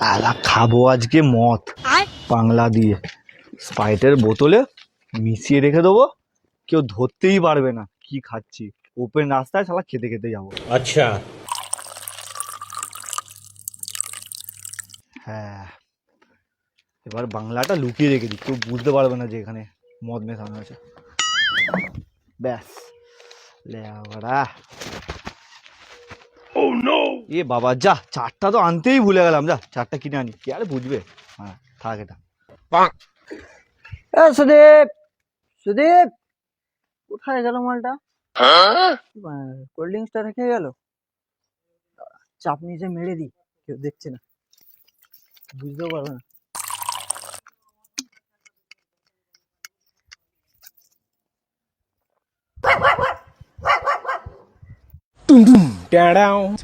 আলা খাবো আজকে মদ বাংলা দিয়ে স্প্রাইটের বোতলে মিশিয়ে রেখে দেবো, কেউ ধরতেই পারবে না কি খাচ্ছি। ওপেন রাস্তায় শালা খেতে খেতে যাবো। আচ্ছা, হ্যাঁ, এবার বাংলাটা লুকিয়ে রেখে দিই, কেউ বুঝতে পারবে না যে এখানে মদ মেশানো আছে। ব্যাস লেওড়া। এ বাবা, যা চারটা তো আনতেই ভুলে গেলাম, যা চারটা কিনে আনি, কে আর বুঝবে। হ্যাঁ থাক এটা। সুদীপ, সুদীপ কোথায় গেল মালটা? কোল্ড ড্রিঙ্কসটা রেখে গেল। চাপ নিচে মেরে দিই, কেউ দেখছে না, বুঝতেও পারবে না। down, down.